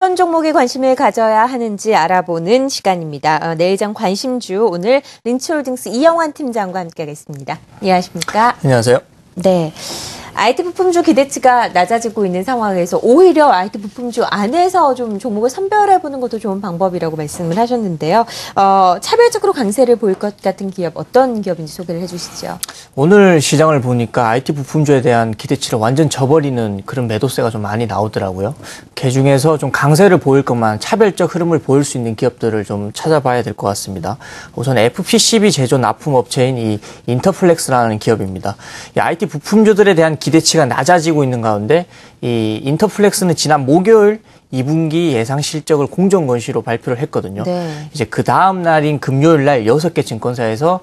어떤 종목에 관심을 가져야 하는지 알아보는 시간입니다. 내일장 관심주 오늘 린치홀딩스 이영환 팀장과 함께하겠습니다. 안녕하십니까? 안녕하세요. 네. IT 부품주 기대치가 낮아지고 있는 상황에서 오히려 IT 부품주 안에서 좀 종목을 선별해보는 것도 좋은 방법이라고 말씀을 하셨는데요. 차별적으로 강세를 보일 것 같은 기업 어떤 기업인지 소개를 해주시죠. 오늘 시장을 보니까 IT 부품주에 대한 기대치를 완전 저버리는 그런 매도세가 좀 많이 나오더라고요. 그중에서 좀 강세를 보일 것만 차별적 흐름을 보일 수 있는 기업들을 좀 찾아봐야 될 것 같습니다. 우선 FPCB 제조 납품업체인 이 인터플렉스라는 기업입니다. 이 IT 부품주들에 대한 기대치가 낮아지고 있는 가운데 이 인터플렉스는 지난 목요일 2분기 예상 실적을 공정 건시로 발표를 했거든요. 네. 이제 그 다음 날인 금요일 날 6개 증권사에서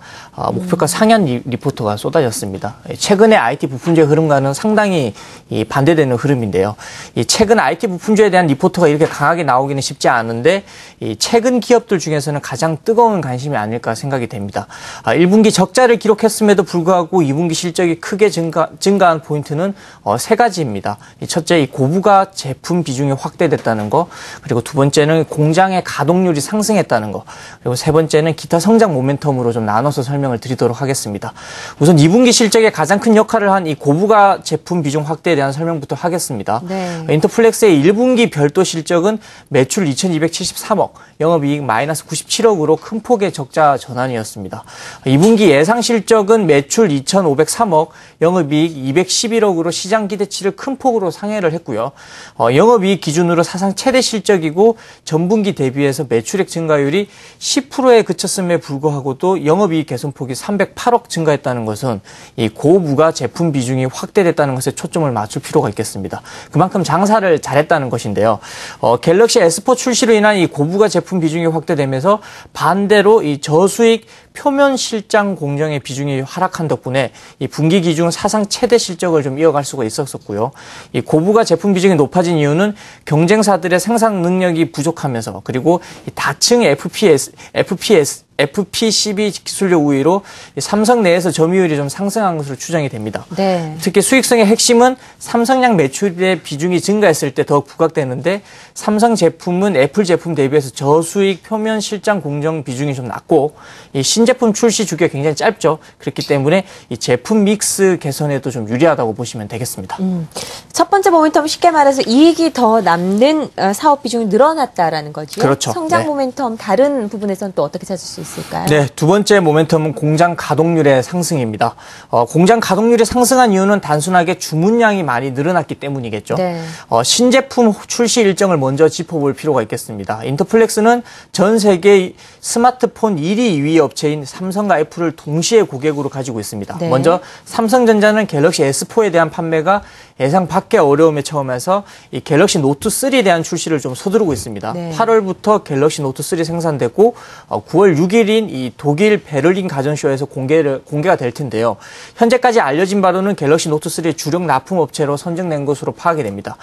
목표가 상향 리포트가 쏟아졌습니다. 최근의 IT 부품주의 흐름과는 상당히 반대되는 흐름인데요. 최근 IT 부품주에 대한 리포트가 이렇게 강하게 나오기는 쉽지 않은데 최근 기업들 중에서는 가장 뜨거운 관심이 아닐까 생각이 됩니다. 1분기 적자를 기록했음에도 불구하고 2분기 실적이 크게 증가한 포인트는 세 가지입니다. 첫째, 이 고부가 제품 비중이 확대됐다는 거, 그리고 두 번째는 공장의 가동률이 상승했다는 거, 그리고 세 번째는 기타 성장 모멘텀으로 좀 나눠서 설명을 드리도록 하겠습니다. 우선 2분기 실적에 가장 큰 역할을 한 이 고부가 제품 비중 확대에 대한 설명부터 하겠습니다. 네. 인터플렉스의 1분기 별도 실적은 매출 2,273억, 영업이익 마이너스 97억으로 큰 폭의 적자 전환이었습니다. 2분기 예상 실적은 매출 2,503억, 영업이익 211억으로 시장 기대치를 큰 폭으로 상회를 했고요. 영업이익 기준으로 사상 최대 실적이고 전분기 대비해서 매출액 증가율이 10%에 그쳤음에 불구하고도 영업이익 개선폭이 308억 증가했다는 것은 이 고부가 제품 비중이 확대됐다는 것에 초점을 맞출 필요가 있겠습니다. 그만큼 장사를 잘했다는 것인데요. 갤럭시 S4 출시로 인한 이 고부가 제품 비중이 확대되면서 반대로 이 저수익 표면 실장 공정의 비중이 하락한 덕분에 이 분기 기준 사상 최대 실적을 좀 이어갈 수가 있었고요. 이 고부가 제품 비중이 높아진 이유는 경쟁사들의 생산 능력이 부족하면서 그리고 이 다층 FPCB 기술력 우위로 삼성 내에서 점유율이 좀 상승한 것으로 추정이 됩니다. 네. 특히 수익성의 핵심은 삼성양 매출의 비중이 증가했을 때 더욱 부각되는데 삼성 제품은 애플 제품 대비해서 저수익 표면 실장 공정 비중이 좀 낮고 이 신제품 출시 주기가 굉장히 짧죠. 그렇기 때문에 이 제품 믹스 개선에도 좀 유리하다고 보시면 되겠습니다. 첫 번째 모멘텀 쉽게 말해서 이익이 더 남는 사업 비중이 늘어났다라는 거죠. 그렇죠. 성장 네. 모멘텀 다른 부분에서는 또 어떻게 찾을 수 있을까요? 네, 두 번째 모멘텀은 공장 가동률의 상승입니다. 공장 가동률이 상승한 이유는 단순하게 주문량이 많이 늘어났기 때문이겠죠. 네. 신제품 출시 일정을 먼저 짚어볼 필요가 있겠습니다. 인터플렉스는 전 세계 스마트폰 1위, 2위 업체인 삼성과 애플을 동시에 고객으로 가지고 있습니다. 네. 먼저 삼성전자는 갤럭시 S4에 대한 판매가 예상 밖의 어려움에 처하면서 이 갤럭시 노트 3에 대한 출시를 좀 서두르고 있습니다. 네. 8월부터 갤럭시 노트 3 생산되고 9월 6일인 이 독일 베를린 가전쇼에서 공개가 될 텐데요. 현재까지 알려진 바로는 갤럭시 노트 3의 주력 납품 업체로 선정된 것으로 파악이 됩니다.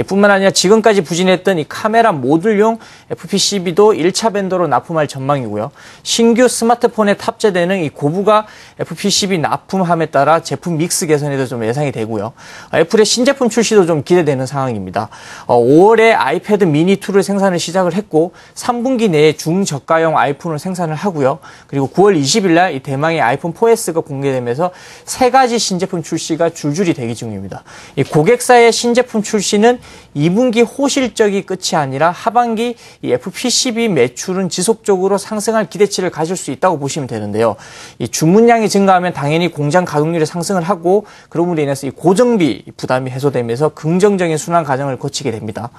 뿐만 아니라 지금까지 부진했던 이 카메라 모듈용 FPCB도 1차 벤더로 납품할 전망이고요. 신규 스마트폰에 탑재되는 이 고부가 FPCB 납품함에 따라 제품 믹스 개선에도 좀 예상이 되고요. 애플의 신제품 출시도 좀 기대되는 상황입니다. 5월에 아이패드 미니 2를 생산을 시작을 했고 3분기 내에 중저가형 아이폰을 생산을 하고요. 그리고 9월 20일 날 이 대망의 아이폰 4S가 공개되면서 세 가지 신제품 출시가 줄줄이 대기 중입니다. 이 고객사의 신제품 출시는 2분기 호실적이 끝이 아니라 하반기 이 FPCB 매출은 지속적으로 상승할 기대치를 가질 수 있다고 보시면 되는데요. 이 주문량이 증가하면 당연히 공장 가동률이 상승을 하고 그럼으로 인해서 이 고정비 부담이 해소되면서 긍정적인 순환 과정을 거치게 됩니다.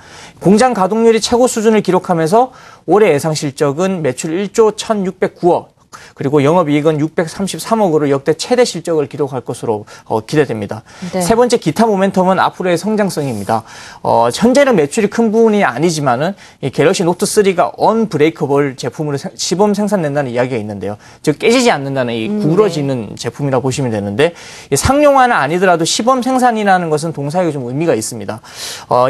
공장 가동률이 최고 수준을 기록하면서 올해 예상 실적은 매출 1조 1,609억, 그리고 영업이익은 633억으로 역대 최대 실적을 기록할 것으로 기대됩니다. 네. 세 번째 기타 모멘텀은 앞으로의 성장성입니다. 현재는 매출이 큰 부분이 아니지만은 이 갤럭시 노트 3가 언브레이커블 제품으로 시범 생산된다는 이야기가 있는데요. 즉 깨지지 않는다는 이 구부러지는 제품이라고 보시면 되는데 상용화는 아니더라도 시범 생산이라는 것은 동사에 좀 의미가 있습니다.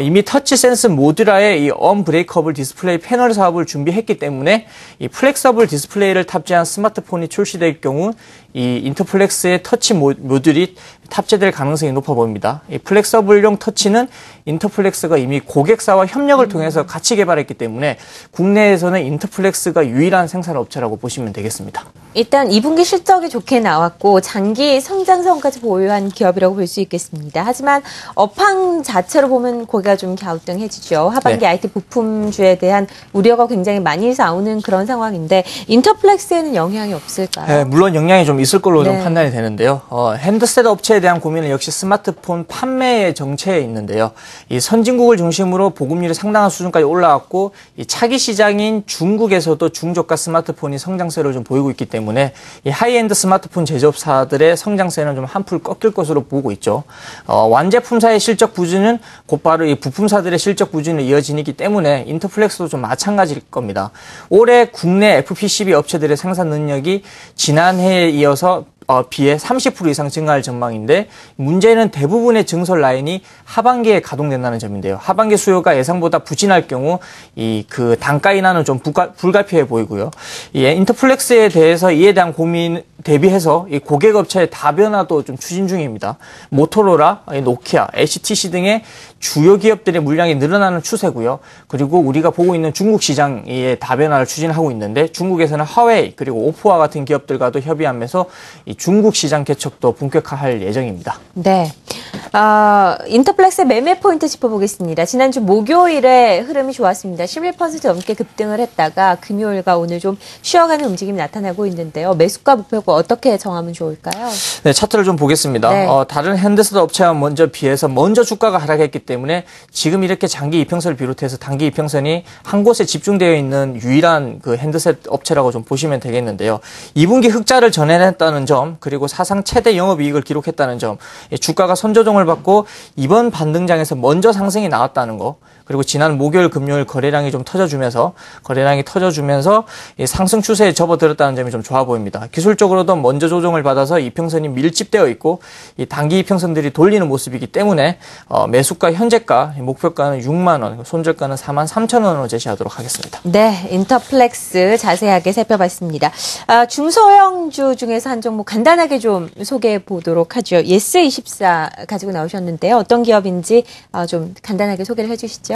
이미 터치 센스 모듈화의 이 언브레이커블 디스플레이 패널 사업을 준비했기 때문에 이 플렉서블 디스플레이를 탑재한 스마트폰이 출시될 경우 이 인터플렉스의 터치 모듈이 탑재될 가능성이 높아 보입니다. 이 플렉서블용 터치는 인터플렉스가 이미 고객사와 협력을 통해서 같이 개발했기 때문에 국내에서는 인터플렉스가 유일한 생산업체라고 보시면 되겠습니다. 일단 2분기 실적이 좋게 나왔고 장기 성장성까지 보유한 기업이라고 볼 수 있겠습니다. 하지만 업황 자체로 보면 고개가 좀 갸우뚱해지죠. 하반기 네. IT 부품주에 대한 우려가 굉장히 많이 나오는 그런 상황인데 인터플렉스에는 영향이 없을까요? 네, 물론 영향이 좀 있을 걸로 좀 네. 판단이 되는데요. 핸드셋 업체에 대한 고민은 역시 스마트폰 판매의 정체에 있는데요. 이 선진국을 중심으로 보급률이 상당한 수준까지 올라왔고 이 차기 시장인 중국에서도 중저가 스마트폰이 성장세를 좀 보이고 있기 때문에 이 하이엔드 스마트폰 제조업사들의 성장세는 좀 한풀 꺾일 것으로 보고 있죠. 완제품사의 실적 부진은 곧바로 이 부품사들의 실적 부진으로 이어지기 때문에 인터플렉스도 좀 마찬가지일 겁니다. 올해 국내 FPCB 업체들의 생산 능력이 지난해에 이어서 비해 30% 이상 증가할 전망인데 문제는 대부분의 증설 라인이 하반기에 가동된다는 점인데요. 하반기 수요가 예상보다 부진할 경우 그 단가 인하는 좀 불가피해 보이고요. 이 인터플렉스에 대해서 이에 대한 고민 대비해서 이 고객 업체의 다변화도 좀 추진 중입니다. 모토로라, 노키아, HTC 등의 주요 기업들의 물량이 늘어나는 추세고요. 그리고 우리가 보고 있는 중국 시장의 다변화를 추진하고 있는데 중국에서는 화웨이 그리고 오포와 같은 기업들과도 협의하면서 이 중국 시장 개척도 본격화할 예정입니다. 네. 인터플렉스의 매매 포인트 짚어보겠습니다. 지난주 목요일에 흐름이 좋았습니다. 11% 넘게 급등을 했다가 금요일과 오늘 좀 쉬어가는 움직임이 나타나고 있는데요. 매수가 목표가 어떻게 정하면 좋을까요? 네, 차트를 좀 보겠습니다. 네. 다른 핸드셋 업체와 비해서 먼저 주가가 하락했기 때문에 지금 이렇게 장기 이평선을 비롯해서 단기 이평선이 한 곳에 집중되어 있는 유일한 그 핸드셋 업체라고 좀 보시면 되겠는데요. 2분기 흑자를 전해냈다는 점, 그리고 사상 최대 영업이익을 기록했다는 점, 주가가 선조정을 받고 이번 반등장에서 먼저 상승이 나왔다는 거, 그리고 지난 목요일, 금요일 거래량이 터져주면서 이 상승 추세에 접어들었다는 점이 좀 좋아 보입니다. 기술적으로도 먼저 조정을 받아서 이평선이 밀집되어 있고 이 단기 이평선들이 돌리는 모습이기 때문에 매수가 현재가 목표가는 6만 원, 손절가는 43,000원으로 제시하도록 하겠습니다. 네, 인터플렉스 자세하게 살펴봤습니다. 중소형주 중에서 한 종목 간단하게 좀 소개해 보도록 하죠. 예스24 가지고 나오셨는데요. 어떤 기업인지 좀 간단하게 소개를 해주시죠.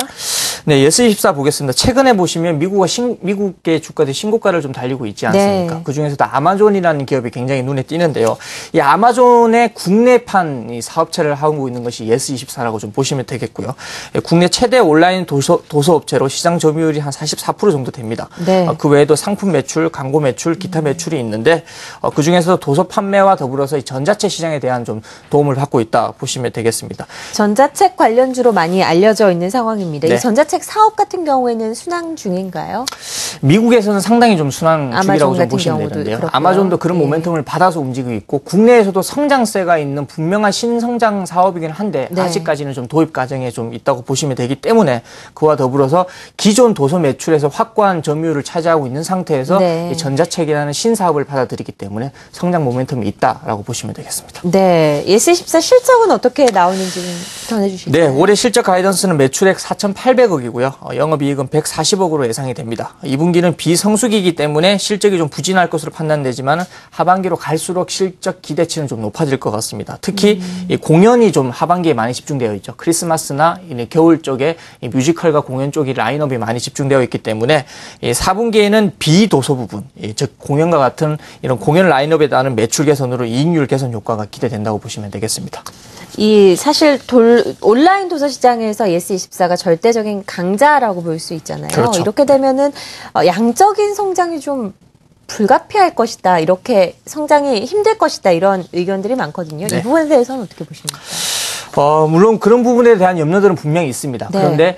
네, 예스24 보겠습니다. 최근에 보시면 미국의 주가들이 신고가를 좀 달리고 있지 않습니까? 네. 그 중에서도 아마존이라는 기업이 굉장히 눈에 띄는데요. 이 아마존의 국내판 이 사업체를 하고 있는 것이 예스24라고 좀 보시면 되겠고요. 국내 최대 온라인 도서 업체로 시장 점유율이 한 44% 정도 됩니다. 네. 그 외에도 상품 매출, 광고 매출, 기타 매출이 있는데 그 중에서 도서 판매와 더불어서 이 전자책 시장에 대한 좀 도움을 받고 있다 보시면 되겠습니다. 전자책 관련주로 많이 알려져 있는 상황입니다. 네. 이 전자책 사업 같은 경우에는 순항 중인가요? 미국에서는 상당히 좀 순항 중이라고 좀 보시면 경우도 되는데요. 그렇고요. 아마존도 그런 예. 모멘텀을 받아서 움직이고 있고 국내에서도 성장세가 있는 분명한 신성장 사업이긴 한데 네. 아직까지는 좀 도입 과정에 좀 있다고 보시면 되기 때문에 그와 더불어서 기존 도서 매출에서 확고한 점유율을 차지하고 있는 상태에서 네. 이 전자책이라는 신사업을 받아들이기 때문에 성장 모멘텀이 있다라고 보시면 되겠습니다. 네, 예스24 실적은 어떻게 나오는지 좀 전해주실까요? 네, 올해 실적 가이던스는 매출액 4,800억이고요. 영업이익은 140억으로 예상이 됩니다. 2분기는 비성수기이기 때문에 실적이 좀 부진할 것으로 판단되지만 하반기로 갈수록 실적 기대치는 좀 높아질 것 같습니다. 특히 이 공연이 좀 하반기에 많이 집중되어 있죠. 크리스마스나 겨울 쪽에 이 뮤지컬과 공연 쪽이 라인업이 많이 집중되어 있기 때문에 이 4분기에는 비도서 부분, 즉 공연과 같은 이런 공연 라인업에 따른 매출 개선으로 이익률 개선 효과가 기대된다고 보시면 되겠습니다. 사실 온라인 도서 시장에서 예스24가 절대적인 강자라고 볼 수 있잖아요. 그렇죠. 이렇게 되면은 양적인 성장이 좀 불가피할 것이다. 이렇게 성장이 힘들 것이다. 이런 의견들이 많거든요. 네. 이 부분에 대해서는 어떻게 보십니까? 물론 그런 부분에 대한 염려들은 분명히 있습니다. 네. 그런데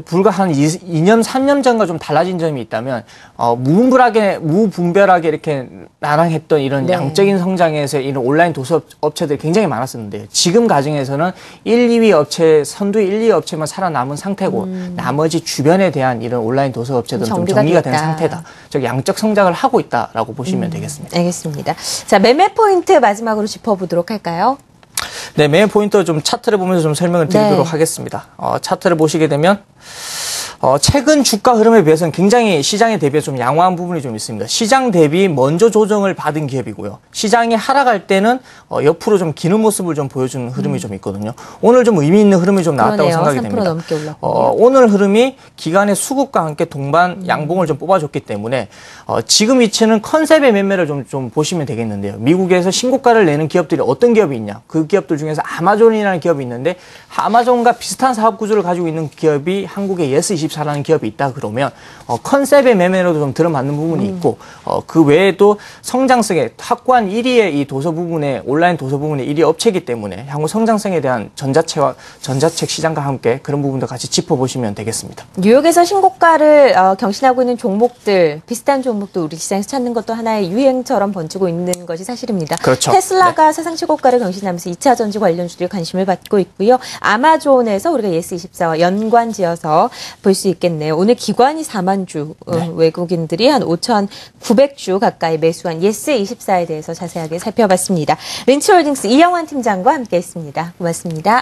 불과 한 2년, 3년 전과 좀 달라진 점이 있다면 무분별하게 이렇게 나랑했던 이런 네. 양적인 성장에서 이런 온라인 도서 업체들이 굉장히 많았었는데요. 지금 과정에서는 1, 2위 업체, 선두 1, 2위 업체만 살아남은 상태고 나머지 주변에 대한 이런 온라인 도서 업체들은 좀 정리가 된 상태다. 즉 양적 성장을 하고 있다라고 보시면 되겠습니다. 알겠습니다. 자, 매매 포인트 마지막으로 짚어보도록 할까요? 네, 매매 포인트 좀 차트를 보면서 좀 설명을 드리도록 네. 하겠습니다. 차트를 보시게 되면 최근 주가 흐름에 비해서는 굉장히 시장에 대비해 좀 양호한 부분이 좀 있습니다. 시장 대비 먼저 조정을 받은 기업이고요. 시장이 하락할 때는 옆으로 좀 기는 모습을 좀 보여주는 흐름이 좀 있거든요. 오늘 좀 의미 있는 흐름이 좀 나왔다고 그러네요. 생각이 3% 됩니다. 넘게 올랐군요. 오늘 흐름이 기간의 수급과 함께 동반 양봉을 좀 뽑아줬기 때문에 지금 위치는 컨셉의 매매를 좀 보시면 되겠는데요. 미국에서 신고가를 내는 기업들이 어떤 기업이 있냐. 그 기업들 중에서 아마존이라는 기업이 있는데 아마존과 비슷한 사업 구조를 가지고 있는 기업이 한국의 예스24라는 기업이 있다 그러면 컨셉의 매매로도 좀 들어맞는 부분이 있고 그 외에도 성장성에 확고한 1위의 이 도서 부분에 온라인 도서 부분의 1위 업체이기 때문에 향후 성장성에 대한 전자책 시장과 함께 그런 부분도 같이 짚어보시면 되겠습니다. 뉴욕에서 신고가를 경신하고 있는 종목들, 비슷한 종목도 우리 시장에서 찾는 것도 하나의 유행처럼 번지고 있는 것이 사실입니다. 그렇죠. 테슬라가 사상 최고가를 경신하면서 2차 전지 관련주들이 관심을 받고 있고요. 아마존에서 우리가 예스24와 연관지어서 볼 수 있겠네요. 오늘 기관이 4만 주, 외국인들이 한 5,900주 가까이 매수한 예스24에 대해서 자세하게 살펴봤습니다. 린치홀딩스 이영환 팀장과 함께했습니다. 고맙습니다.